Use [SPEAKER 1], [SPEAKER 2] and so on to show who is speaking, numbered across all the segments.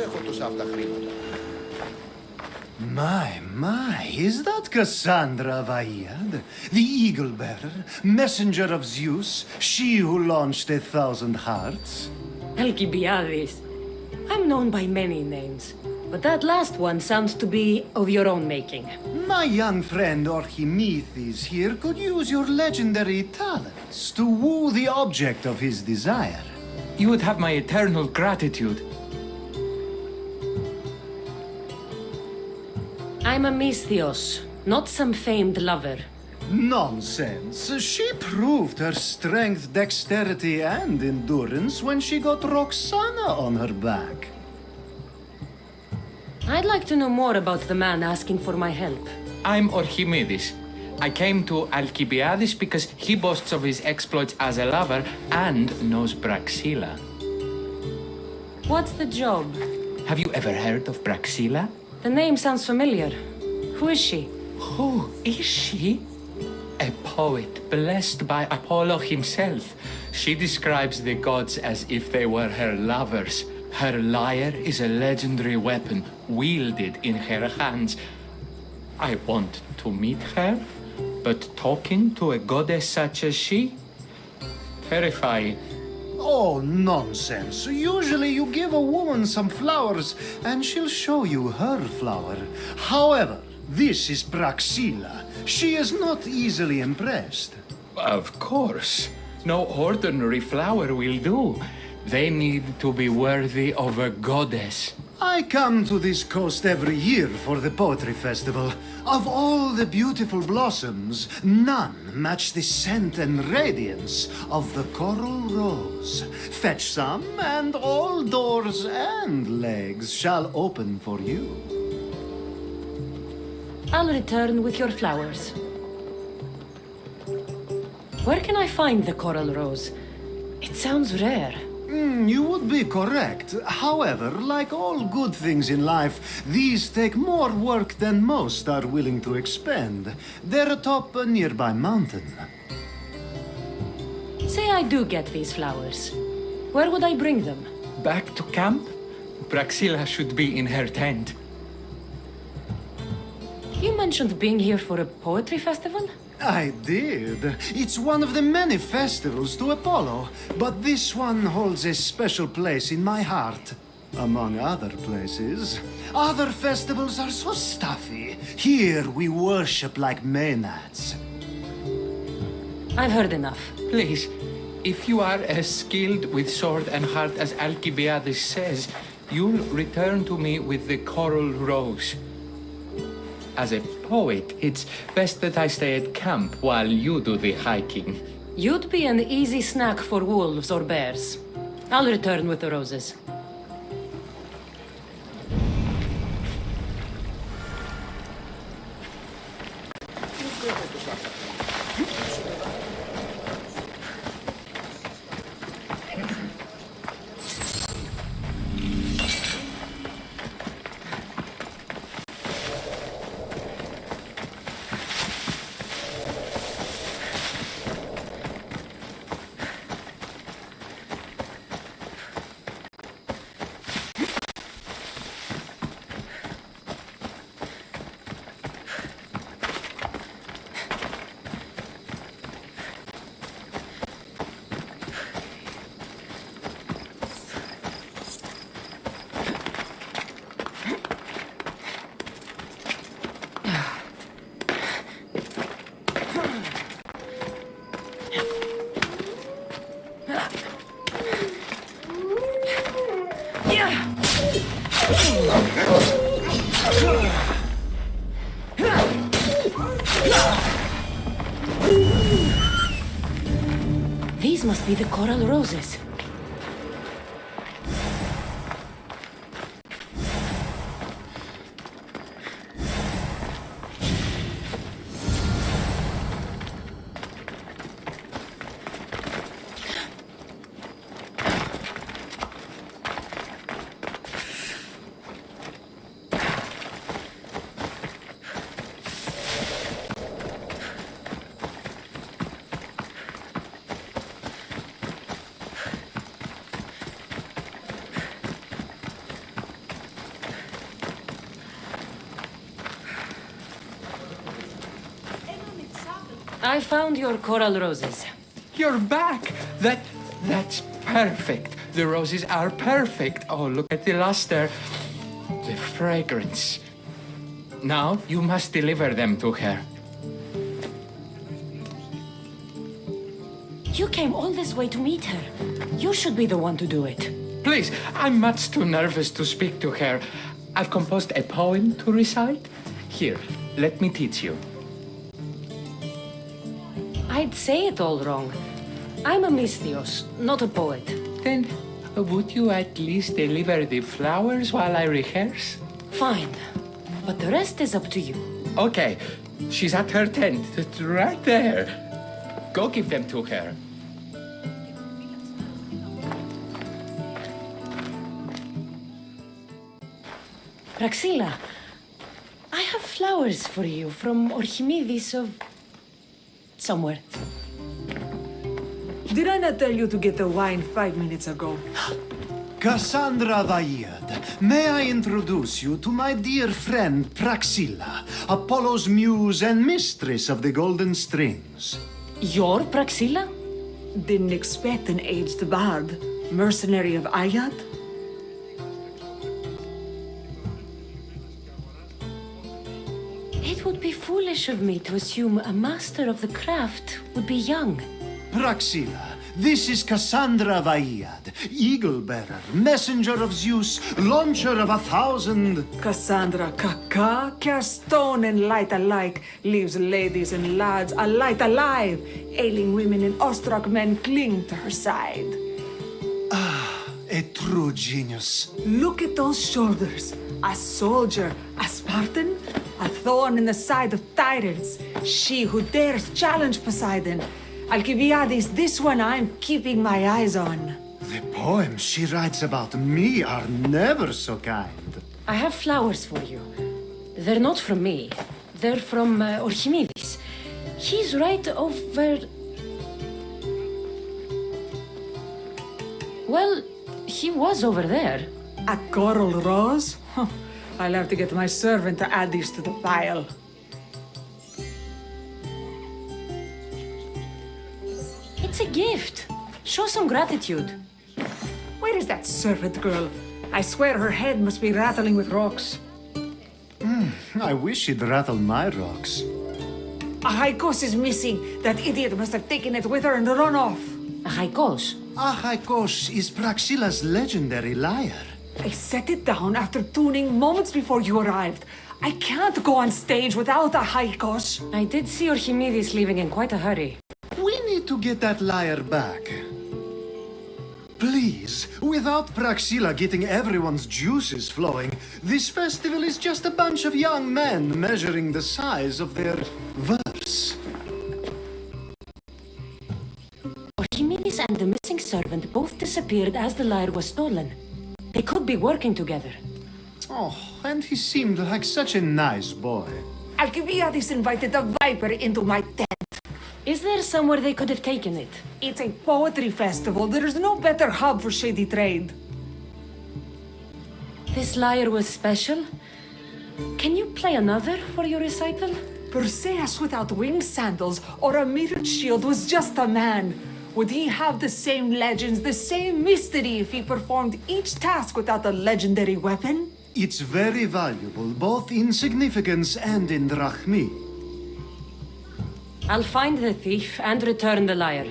[SPEAKER 1] έχω τόσα αυτά χρήματα.
[SPEAKER 2] My, is that Cassandra Vaiad, the Eagle Bearer, messenger of Zeus, she who launched 1,000 hearts?
[SPEAKER 3] Alcibiades. I'm known by many names, but that last one sounds to be of your own making.
[SPEAKER 2] My young friend Archimedes here could use your legendary talents to woo the object of his desire.
[SPEAKER 4] You would have my eternal gratitude.
[SPEAKER 3] I'm a Misthios, not some famed lover.
[SPEAKER 2] Nonsense. She proved her strength, dexterity, and endurance when she got Roxana on her back.
[SPEAKER 3] I'd like to know more about the man asking for my help.
[SPEAKER 4] I'm Archimedes. I came to Alcibiades because he boasts of his exploits as a lover and knows Braxilla.
[SPEAKER 3] What's the job?
[SPEAKER 4] Have you ever heard of Braxilla?
[SPEAKER 3] The name sounds familiar. Who is she?
[SPEAKER 4] Who is she? A poet blessed by Apollo himself. She describes the gods as if they were her lovers. Her lyre is a legendary weapon wielded in her hands. I want to meet her, but talking to a goddess such as she? Terrifying.
[SPEAKER 2] Oh, nonsense. Usually you give a woman some flowers and she'll show you her flower. However, this is Braxilla. She is not easily impressed.
[SPEAKER 4] Of course. No ordinary flower will do. They need to be worthy of a goddess.
[SPEAKER 2] I come to this coast every year for the poetry festival. Of all the beautiful blossoms, none match the scent and radiance of the coral rose. Fetch some, and all doors and legs shall open for you.
[SPEAKER 3] I'll return with your flowers. Where can I find the coral rose? It sounds rare.
[SPEAKER 2] You would be correct. However, like all good things in life, these take more work than most are willing to expend. They're atop a nearby mountain.
[SPEAKER 3] Say I do get these flowers. Where would I bring them?
[SPEAKER 4] Back to camp? Braxilla should be in her tent.
[SPEAKER 3] You mentioned being here for a poetry festival?
[SPEAKER 2] I did. It's one of the many festivals to Apollo, but this one holds a special place in my heart. Among other places. Other festivals are so stuffy. Here we worship like Maenads.
[SPEAKER 3] I've heard enough.
[SPEAKER 4] Please, if you are as skilled with sword and heart as Alcibiades says, you'll return to me with the coral rose. As a poet, it's best that I stay at camp while you do the hiking.
[SPEAKER 3] You'd be an easy snack for wolves or bears. I'll return with the roses. These must be the coral roses. I found your coral roses.
[SPEAKER 4] You're back! That's perfect. The roses are perfect. Oh, look at the luster. The fragrance. Now you must deliver them to her.
[SPEAKER 3] You came all this way to meet her. You should be the one to do it.
[SPEAKER 4] Please, I'm much too nervous to speak to her. I've composed a poem to recite. Here, let me teach you.
[SPEAKER 3] I'd say it all wrong. I'm a mystios, not a poet.
[SPEAKER 4] Then, would you at least deliver the flowers while I rehearse?
[SPEAKER 3] Fine. But the rest is up to you.
[SPEAKER 4] Okay, she's at her tent, it's right there. Go give them to her.
[SPEAKER 3] Praxilla, I have flowers for you from Orchimidis of... somewhere.
[SPEAKER 1] Did I not tell you to get the wine 5 minutes ago?
[SPEAKER 2] Cassandra Vaiad, may I introduce you to my dear friend Praxilla, Apollo's muse and mistress of the golden strings.
[SPEAKER 3] You're Praxilla?
[SPEAKER 1] Didn't expect an aged bard. Mercenary of Ayad?
[SPEAKER 3] It would be foolish of me to assume a master of the craft would be young.
[SPEAKER 2] Praxilla, this is Cassandra Vaiad, eagle-bearer, messenger of Zeus, launcher of 1,000...
[SPEAKER 1] Cassandra Kaka, cast stone and light alike, leaves ladies and lads alight alive. Ailing women and awestruck men cling to her side.
[SPEAKER 2] A true genius.
[SPEAKER 1] Look at those shoulders. A soldier, a Spartan, a thorn in the side of tyrants. She who dares challenge Poseidon. Alcibiades, this one I'm keeping my eyes on.
[SPEAKER 2] The poems she writes about me are never so kind.
[SPEAKER 3] I have flowers for you. They're not from me. They're from Orchimidis. He's right over... Well, he was over there.
[SPEAKER 1] A coral rose? Huh. I'll have to get my servant to add these to the pile.
[SPEAKER 3] It's a gift. Show some gratitude.
[SPEAKER 1] Where is that servant girl? I swear her head must be rattling with rocks.
[SPEAKER 2] I wish she'd rattle my rocks.
[SPEAKER 1] A haikos is missing. That idiot must have taken it with her and run off.
[SPEAKER 3] A haikos.
[SPEAKER 2] Achaikos is Praxilla's legendary lyre.
[SPEAKER 1] I set it down after tuning moments before you arrived. I can't go on stage without a haikos.
[SPEAKER 3] I did see Orchimidis leaving in quite a hurry.
[SPEAKER 2] We need to get that lyre back. Please, without Praxilla getting everyone's juices flowing, this festival is just a bunch of young men measuring the size of their verse.
[SPEAKER 3] Orchimidis and the missing servant both disappeared as the lyre was stolen. They could be working together.
[SPEAKER 2] Oh, and he seemed like such a nice boy.
[SPEAKER 1] Alcibiades invited a viper into my tent.
[SPEAKER 3] Is there somewhere they could have taken it?
[SPEAKER 1] It's a poetry festival. There's no better hub for shady trade.
[SPEAKER 3] This lyre was special. Can you play another for your recital?
[SPEAKER 1] Perseus without winged sandals or a mirrored shield was just a man. Would he have the same legends, the same mystery if he performed each task without a legendary weapon?
[SPEAKER 2] It's very valuable, both in significance and in drachmi.
[SPEAKER 3] I'll find the thief and return the lyre.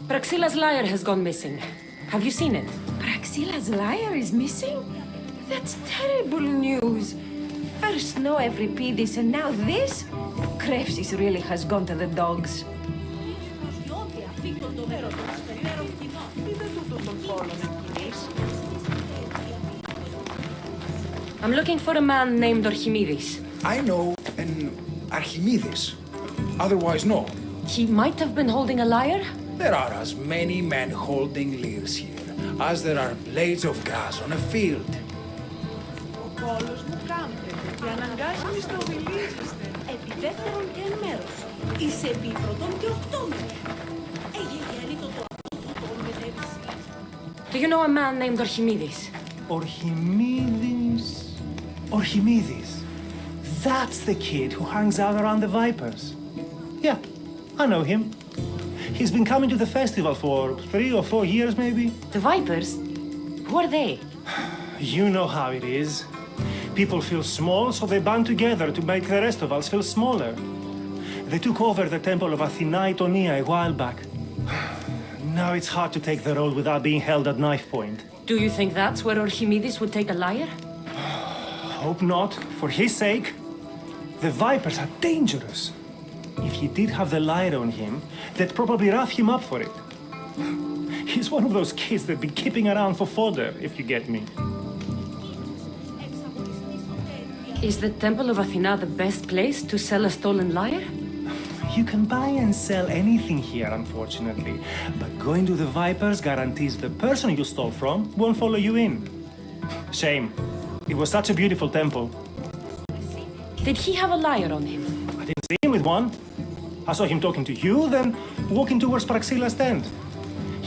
[SPEAKER 3] Praxilla's lyre has gone missing. Have you seen it?
[SPEAKER 5] Praxilla's lyre is missing? That's terrible news. First no Euripidis and now this? Krepsis really has gone to the dogs.
[SPEAKER 3] I'm looking for a man named Orchimidis.
[SPEAKER 6] I know an Archimedes. Otherwise, no.
[SPEAKER 3] He might have been holding a lyre?
[SPEAKER 6] There are as many men holding lyres here as there are blades of grass on a field.
[SPEAKER 7] επί δεύτερον και εν μέρος, εις επί πρώτον και οκτώμερον. Εγεγέννητο το αυτούτον μετέβησης.
[SPEAKER 3] Do you know a man named Archimedes?
[SPEAKER 8] Archimedes. That's the kid who hangs out around the Vipers. Yeah, I know him. He's been coming to the festival for 3 or 4 years, maybe.
[SPEAKER 3] The Vipers? Who are they?
[SPEAKER 8] You know how it is. People feel small, so they band together to make the rest of us feel smaller. They took over the temple of Athena Itonia a while back. Now it's hard to take the role without being held at knife point.
[SPEAKER 3] Do you think that's where Archimedes would take a lyre?
[SPEAKER 8] Hope not. For his sake. The Vipers are dangerous. If he did have the lyre on him, they'd probably rough him up for it. He's one of those kids that'd be keeping around for fodder, if you get me.
[SPEAKER 3] Is the Temple of Athena the best place to sell a stolen lyre?
[SPEAKER 8] You can buy and sell anything here, unfortunately. But going to the Vipers guarantees the person you stole from won't follow you in. Shame. It was such a beautiful temple.
[SPEAKER 3] Did he have a lyre on him?
[SPEAKER 8] I didn't see him with one. I saw him talking to you, then walking towards Praxilla's tent.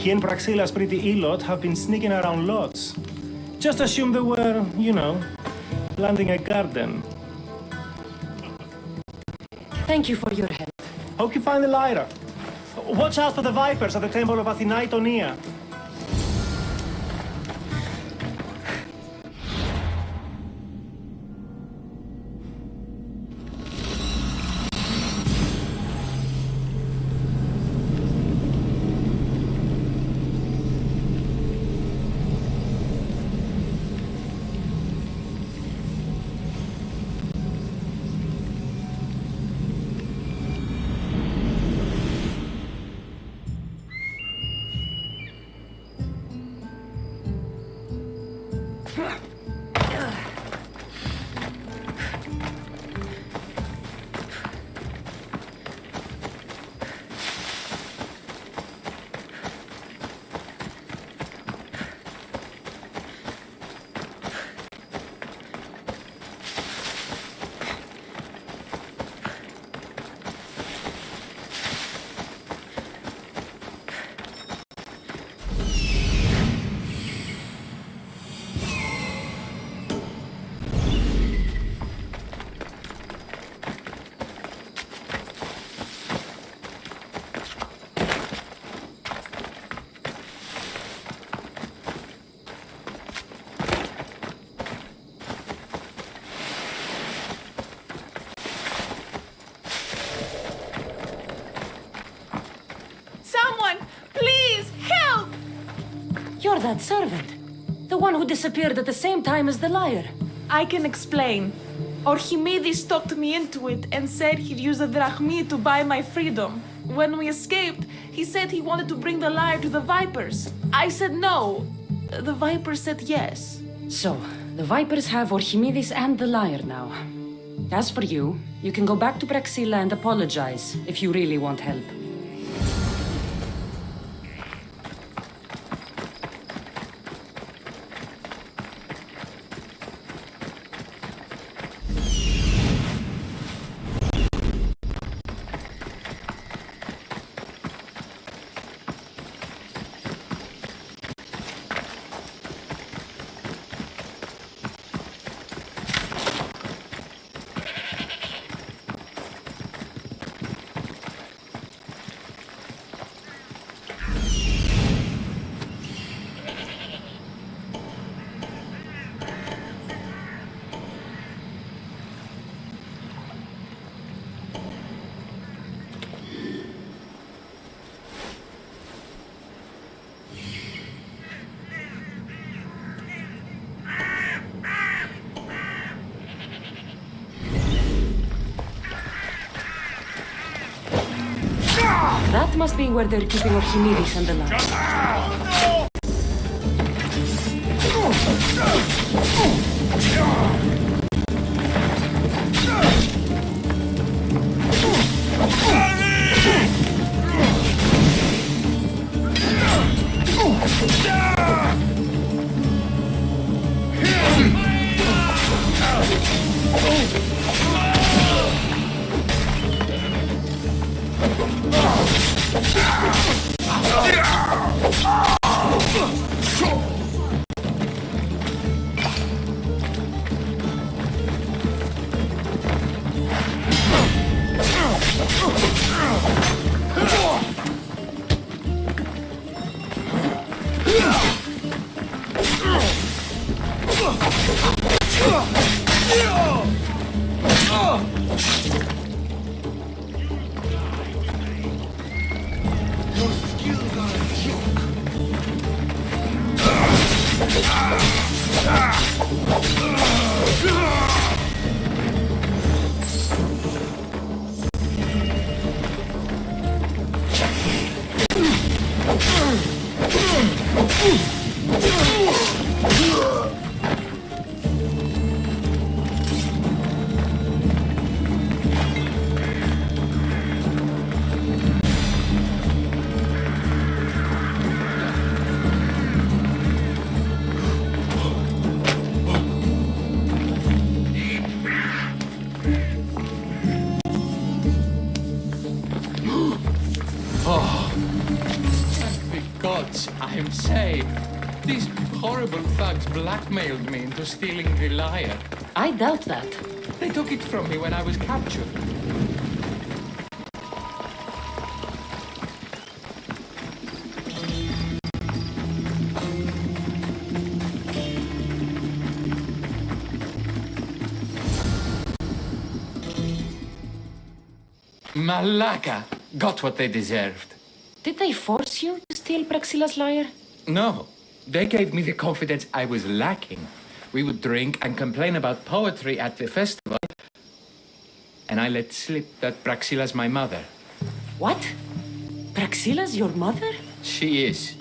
[SPEAKER 8] He and Praxilla's pretty Elot have been sneaking around lots. Just assume they were, planting a garden.
[SPEAKER 3] Thank you for your help.
[SPEAKER 8] Hope you find the lyre. Watch out for the Vipers at the temple of Athena Itonia.
[SPEAKER 1] Someone, please, help!
[SPEAKER 3] You're that servant. The one who disappeared at the same time as the lyre.
[SPEAKER 9] I can explain. Archimedes talked me into it and said he'd use a drachmi to buy my freedom. When we escaped, he said he wanted to bring the lyre to the Vipers. I said no. The Vipers said yes.
[SPEAKER 3] So, the Vipers have Archimedes and the lyre now. As for you, you can go back to Praxilla and apologize if you really want help. That must be where they're keeping Archimedes and the lyre.
[SPEAKER 4] Gods, I'm saved. These horrible thugs blackmailed me into stealing the lyre.
[SPEAKER 3] I doubt that.
[SPEAKER 4] They took it from me when I was captured. Malaka got what they deserved.
[SPEAKER 3] Did they force you to steal Praxila's lyre?
[SPEAKER 4] No, they gave me the confidence I was lacking. We would drink and complain about poetry at the festival, and I let slip that Praxila's my mother.
[SPEAKER 3] What? Praxila's your mother?
[SPEAKER 4] She is.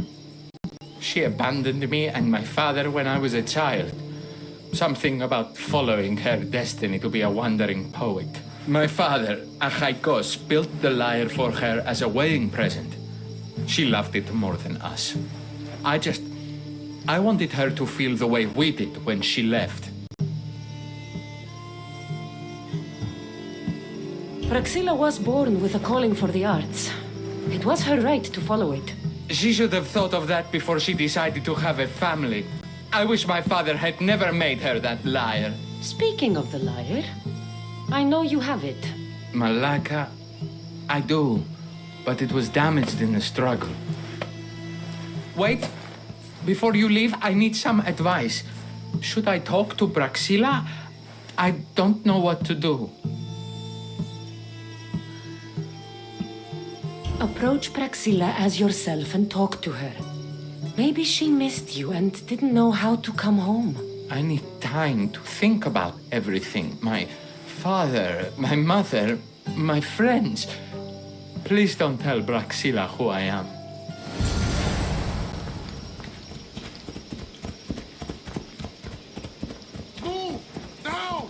[SPEAKER 4] She abandoned me and my father when I was a child. Something about following her destiny to be a wandering poet. My father, Achaikos, built the lyre for her as a wedding present. She loved it more than us. I wanted her to feel the way we did when she left.
[SPEAKER 3] Praxila was born with a calling for the arts. It was her right to follow it.
[SPEAKER 4] She should have thought of that before she decided to have a family. I wish my father had never made her that lyre.
[SPEAKER 3] Speaking of the lyre, I know you have it.
[SPEAKER 4] Malaka, I do, but it was damaged in the struggle. Wait, before you leave, I need some advice. Should I talk to Praxila? I don't know what to do.
[SPEAKER 3] Approach Praxila as yourself and talk to her. Maybe she missed you and didn't know how to come home.
[SPEAKER 4] I need time to think about everything. My father, my mother, my friends. Please don't tell Praxila who I am.
[SPEAKER 2] Move! Now!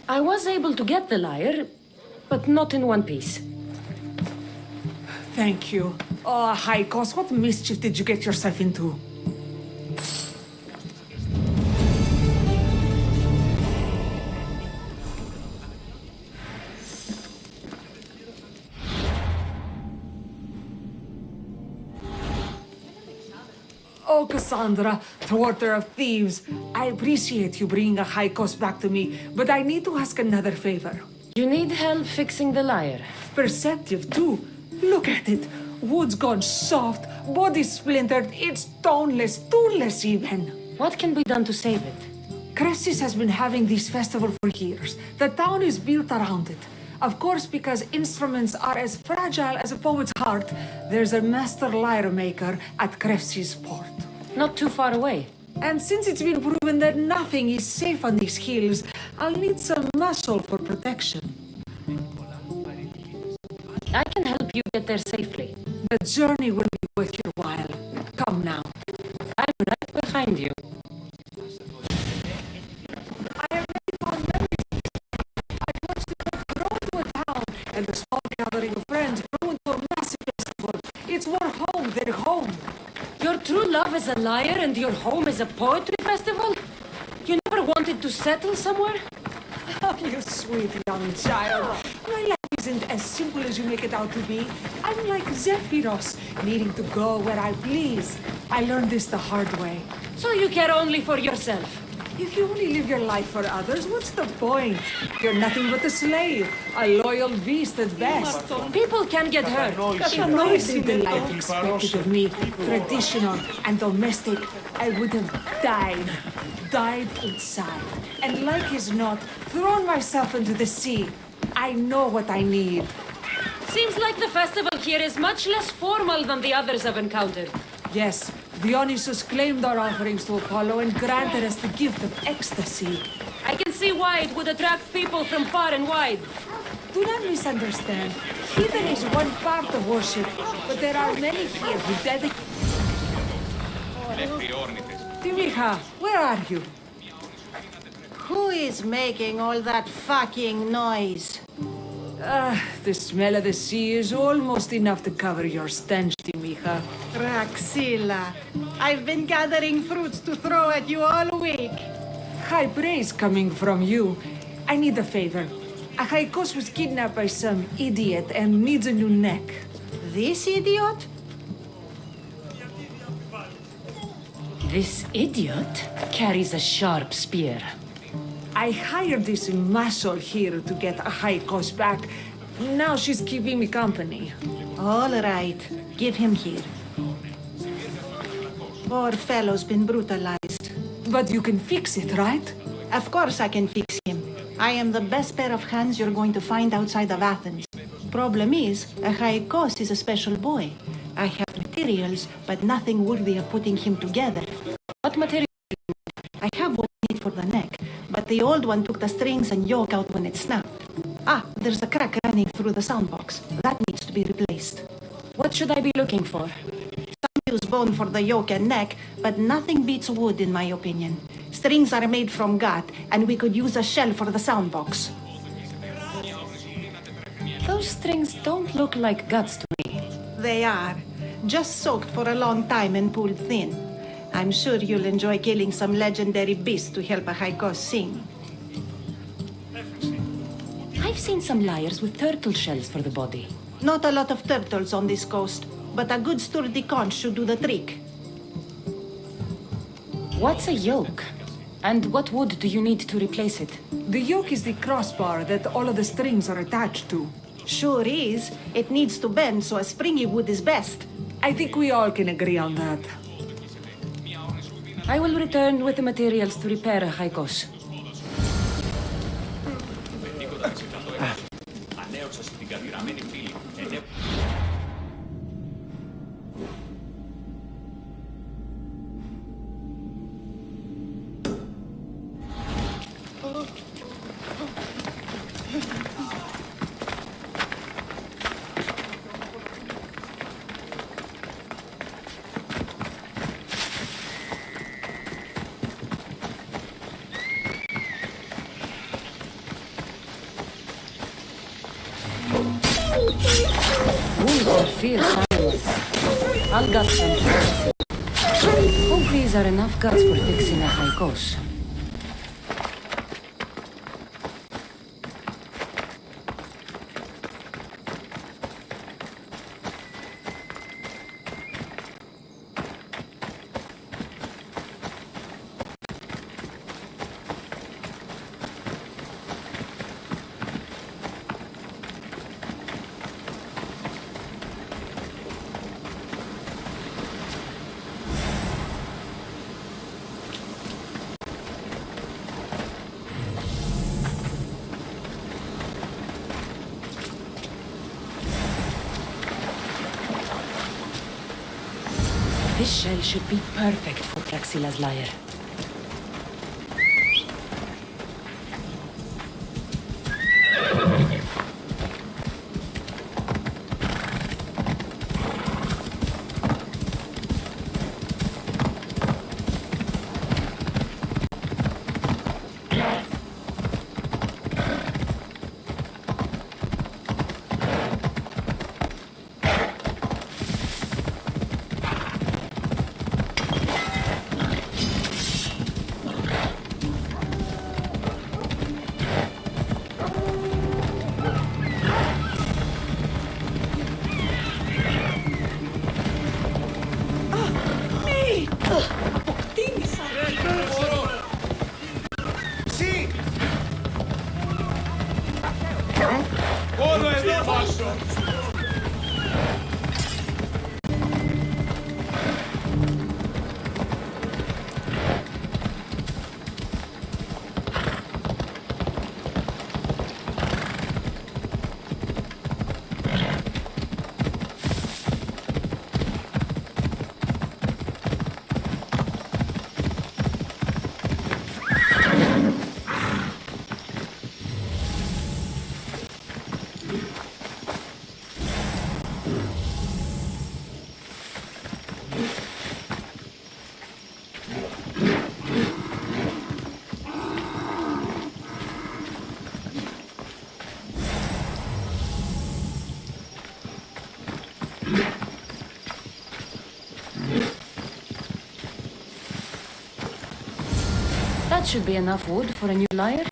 [SPEAKER 3] I was able to get the lyre, but not in one piece.
[SPEAKER 1] Thank you. Oh, Haikos, what mischief did you get yourself into? Oh, Cassandra, thwarter of thieves, I appreciate you bringing a high cost back to me, but I need to ask another favor.
[SPEAKER 3] You need help fixing the lyre.
[SPEAKER 1] Perceptive, too. Look at it. Wood's gone soft, body splintered, it's toneless, tooless even.
[SPEAKER 3] What can be done to save it?
[SPEAKER 1] Cressis has been having this festival for years. The town is built around it. Of course, because instruments are as fragile as a poet's heart, there's a master lyre maker at Cressis port.
[SPEAKER 3] Not too far away.
[SPEAKER 1] And since it's been proven that nothing is safe on these hills, I'll need some muscle for protection.
[SPEAKER 3] I can help you get there safely.
[SPEAKER 1] The journey will be worth your while. Come now.
[SPEAKER 3] I'm right behind you.
[SPEAKER 1] I have many fond memories. I watched the boat grow into a town, and the small gathering of friends grow into a massive festival. It's more home than home.
[SPEAKER 3] Your true love is a lyre and your home is a poetry festival? You never wanted to settle somewhere?
[SPEAKER 1] Oh, you sweet young child. My life isn't as simple as you make it out to be. I'm like Zephyros, needing to go where I please. I learned this the hard way.
[SPEAKER 3] So you care only for yourself?
[SPEAKER 1] If you only live your life for others, what's the point? You're nothing but a slave, a loyal beast at best.
[SPEAKER 3] People can get hurt.
[SPEAKER 1] If I lived the life expected of me, traditional and domestic, I would have died inside. And like as not, thrown myself into the sea. I know what I need.
[SPEAKER 3] Seems like the festival here is much less formal than the others I've encountered.
[SPEAKER 1] Yes, Dionysus claimed our offerings to Apollo and granted us the gift of ecstasy.
[SPEAKER 3] I can see why it would attract people from far and wide.
[SPEAKER 1] Do not misunderstand. Heathen is one part of worship, but there are many here who dedicate... Timiha, where are you?
[SPEAKER 10] Who is making all that fucking noise?
[SPEAKER 1] The smell of the sea is almost enough to cover your stench, Timiha.
[SPEAKER 10] Raxilla, I've been gathering fruits to throw at you all week.
[SPEAKER 1] High praise coming from you. I need a favor. Achaikos was kidnapped by some idiot and needs a new neck.
[SPEAKER 10] This idiot?
[SPEAKER 3] This idiot carries a sharp spear.
[SPEAKER 1] I hired this muscle here to get Achaikos back. Now she's keeping me company.
[SPEAKER 10] All right, give him here. Poor fellow's been brutalized.
[SPEAKER 1] But you can fix it, right?
[SPEAKER 10] Of course I can fix him. I am the best pair of hands you're going to find outside of Athens. Problem is, Achaikos is a special boy. I have materials, but nothing worthy of putting him together.
[SPEAKER 3] What material?
[SPEAKER 10] I have what I need for the neck, but the old one took the strings and yoke out when it snapped. Ah, there's a crack running through the soundbox. That needs to be replaced.
[SPEAKER 3] What should I be looking for?
[SPEAKER 10] Some use bone for the yoke and neck, but nothing beats wood in my opinion. Strings are made from gut, and we could use a shell for the soundbox.
[SPEAKER 3] Those strings don't look like guts to me.
[SPEAKER 10] They are. Just soaked for a long time and pulled thin. I'm sure you'll enjoy killing some legendary beasts to help Achaikos sing.
[SPEAKER 3] I've seen some lyres with turtle shells for the body.
[SPEAKER 10] Not a lot of turtles on this coast, but a good sturdy conch should do the trick.
[SPEAKER 3] What's a yoke? And what wood do you need to replace it?
[SPEAKER 1] The yoke is the crossbar that all of the strings are attached to.
[SPEAKER 10] Sure is. It needs to bend, so a springy wood is best.
[SPEAKER 1] I think we all can agree on that.
[SPEAKER 3] I will return with the materials to repair Achaikos. Wolves are fierce animals. I'll gut them to death. Hope these are enough guts for fixing Achaikos. This shell should be perfect for Praxila's lyre. That should be enough wood for a new lyre.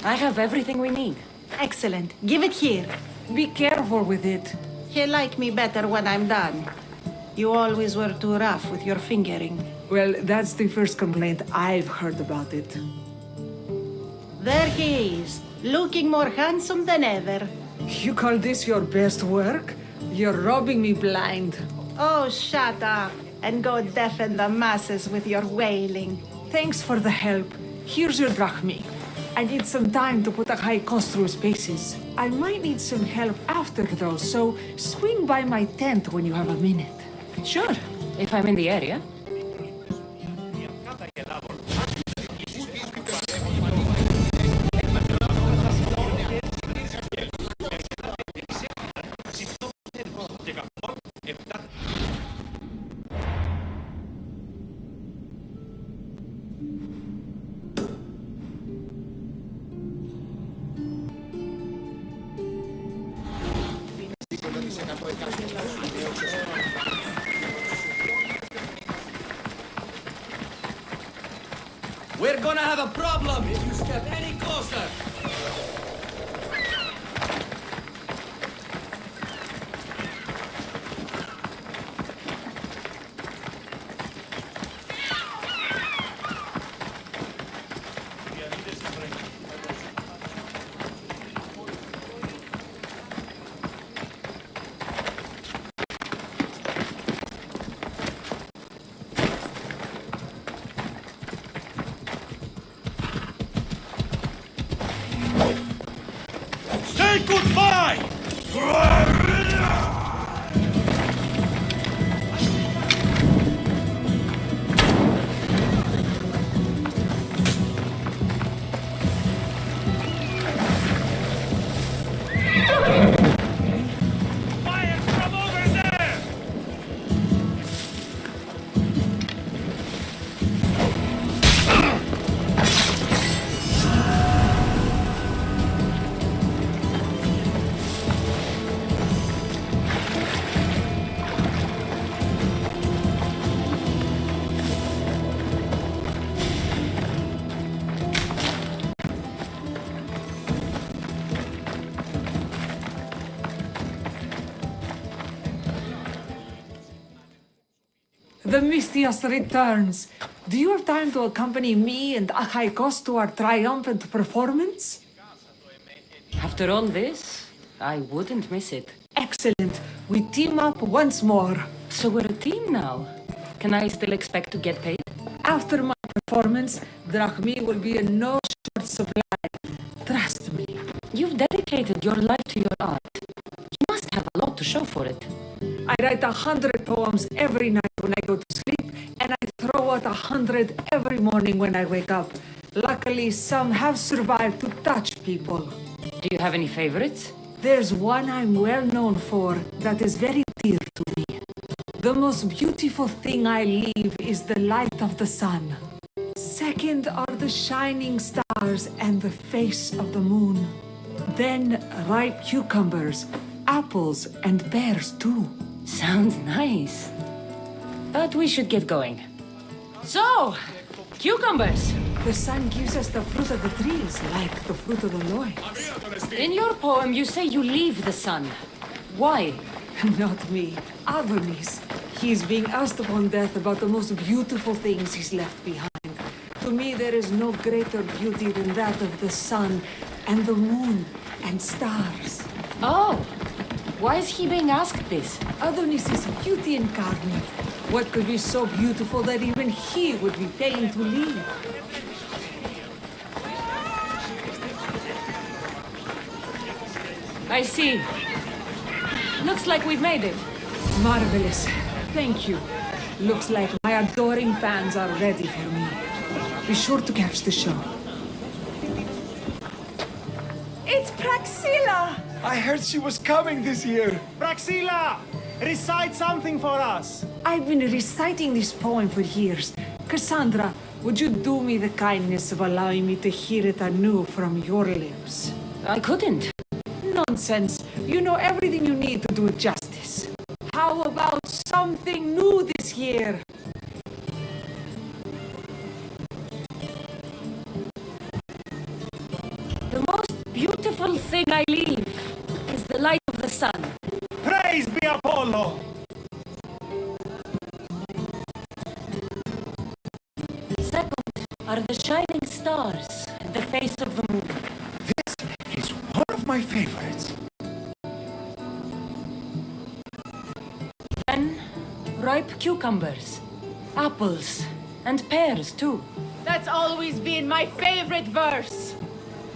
[SPEAKER 3] I have everything we need.
[SPEAKER 10] Excellent. Give it here.
[SPEAKER 1] Be careful with it.
[SPEAKER 10] He'll like me better when I'm done. You always were too rough with your fingering.
[SPEAKER 1] Well, that's the first complaint I've heard about it.
[SPEAKER 10] There he is, looking more handsome than ever.
[SPEAKER 1] You call this your best work? You're robbing me blind.
[SPEAKER 10] Oh, shut up and go deafen the masses with your wailing.
[SPEAKER 1] Thanks for the help. Here's your drachmi. I need some time to put a high cost through spaces. I might need some help after though, so swing by my tent when you have a minute.
[SPEAKER 3] Sure, if I'm in the area.
[SPEAKER 11] We're gonna have a problem if you step any closer!
[SPEAKER 12] Say goodbye! Fire from over there!
[SPEAKER 1] The Mistios returns. Do you have time to accompany me and Achaikos to our triumphant performance?
[SPEAKER 3] After all this, I wouldn't miss it.
[SPEAKER 1] Excellent. We team up once more.
[SPEAKER 3] So we're a team now. Can I still expect to get paid?
[SPEAKER 1] After my performance, drachmi will be in no short supply. Trust me.
[SPEAKER 3] You've dedicated your life to your art. You must have a lot to show for it.
[SPEAKER 1] I write 100 poems every night when I go to sleep, and I throw out 100 every morning when I wake up. Luckily, some have survived to touch people.
[SPEAKER 3] Do you have any favorites?
[SPEAKER 1] There's one I'm well known for that is very dear to me. The most beautiful thing I leave is the light of the sun. Second are the shining stars and the face of the moon. Then ripe cucumbers, apples, and pears too.
[SPEAKER 3] Sounds nice. But we should get going. So, cucumbers!
[SPEAKER 1] The sun gives us the fruit of the trees, like the fruit of the loins.
[SPEAKER 3] In your poem, you say you leave the sun. Why?
[SPEAKER 1] Not me. Adonis. He's being asked upon death about the most beautiful things he's left behind. To me, there is no greater beauty than that of the sun and the moon and stars.
[SPEAKER 3] Oh! Why is he being asked this?
[SPEAKER 1] Adonis is beauty incarnate. What could be so beautiful that even he would be fain to leave?
[SPEAKER 3] I see. Looks like we've made it.
[SPEAKER 1] Marvelous. Thank you. Looks like my adoring fans are ready for me. Be sure to catch the show.
[SPEAKER 5] It's Praxilla!
[SPEAKER 6] I heard she was coming this year.
[SPEAKER 8] Praxilla! Recite something for us.
[SPEAKER 1] I've been reciting this poem for years. Cassandra, would you do me the kindness of allowing me to hear it anew from your lips?
[SPEAKER 3] I couldn't.
[SPEAKER 1] Nonsense. You know everything you need to do it justice. How about something new this year?
[SPEAKER 3] The most beautiful thing I leave is the light of the sun.
[SPEAKER 8] Praise be Apollo!
[SPEAKER 3] Second are the shining stars and the face of the moon.
[SPEAKER 6] This is one of my favorites.
[SPEAKER 3] Then, ripe cucumbers, apples, and pears too.
[SPEAKER 9] That's always been my favorite verse.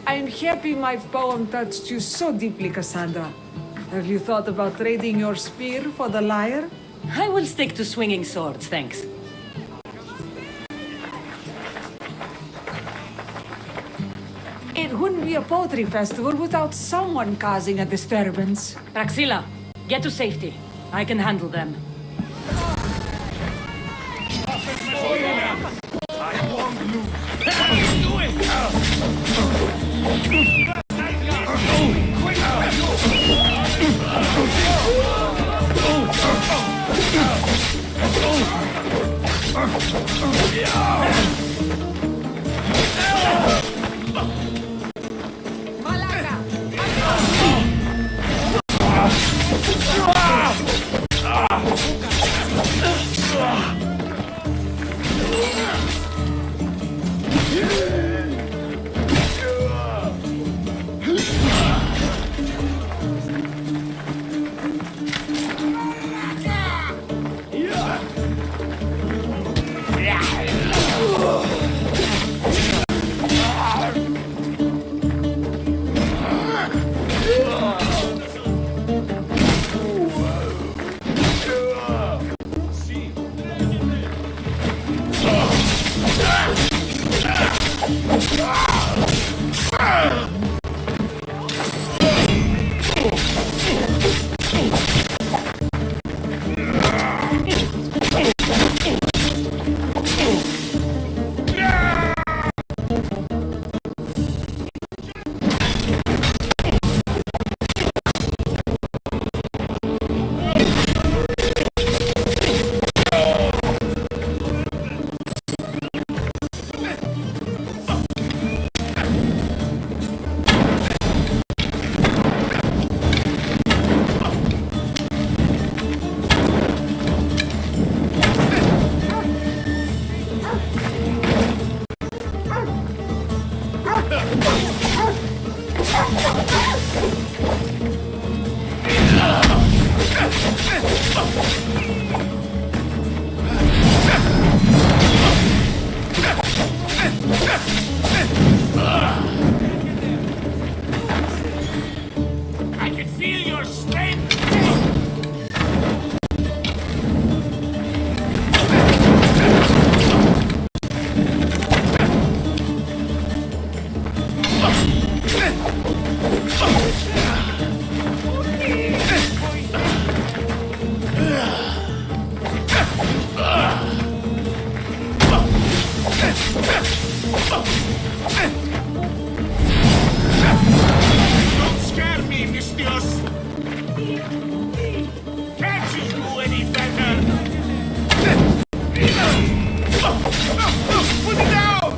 [SPEAKER 1] I'm happy my poem touched you so deeply, Cassandra. Have you thought about trading your spear for the lyre?
[SPEAKER 3] I will stick to swinging swords, thanks.
[SPEAKER 1] It wouldn't be a poetry festival without someone causing a disturbance.
[SPEAKER 3] Praxilla, get to safety. I can handle them.
[SPEAKER 12] I won't lose. What are you doing? Escape! Don't scare me, Mistios! Can't you do any better? Put it down!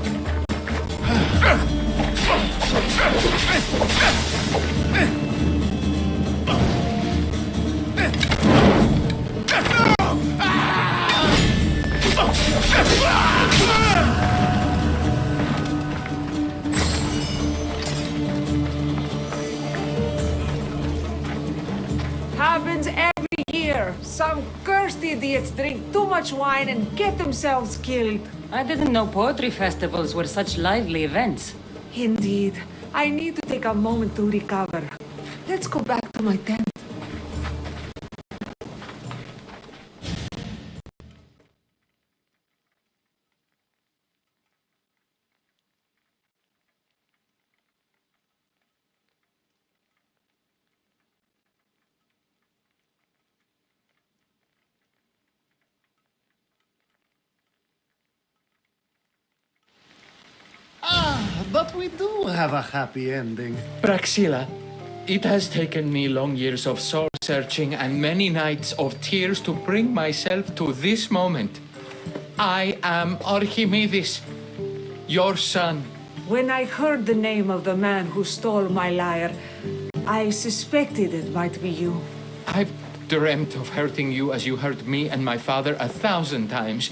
[SPEAKER 1] Happens every year. Some cursed idiots drink too much wine and get themselves killed.
[SPEAKER 3] I didn't know poetry festivals were such lively events.
[SPEAKER 1] Indeed. I need to take a moment to recover. Let's go back to my tent.
[SPEAKER 2] But we do have a happy ending.
[SPEAKER 4] Praxilla, it has taken me long years of soul searching and many nights of tears to bring myself to this moment. I am Archimedes, your son.
[SPEAKER 1] When I heard the name of the man who stole my lyre, I suspected it might be you.
[SPEAKER 4] I've dreamt of hurting you as you hurt me and my father 1,000 times.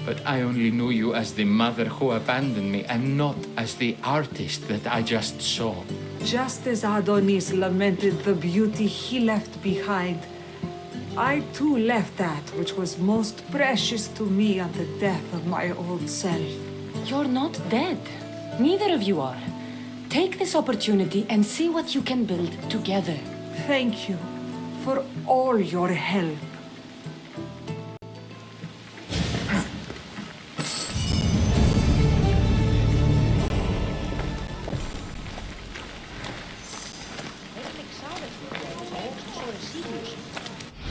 [SPEAKER 4] But I only knew you as the mother who abandoned me and not as the artist that I just saw.
[SPEAKER 1] Just as Adonis lamented the beauty he left behind, I too left that which was most precious to me on the death of my old self.
[SPEAKER 3] You're not dead. Neither of you are. Take this opportunity and see what you can build together.
[SPEAKER 1] Thank you for all your help.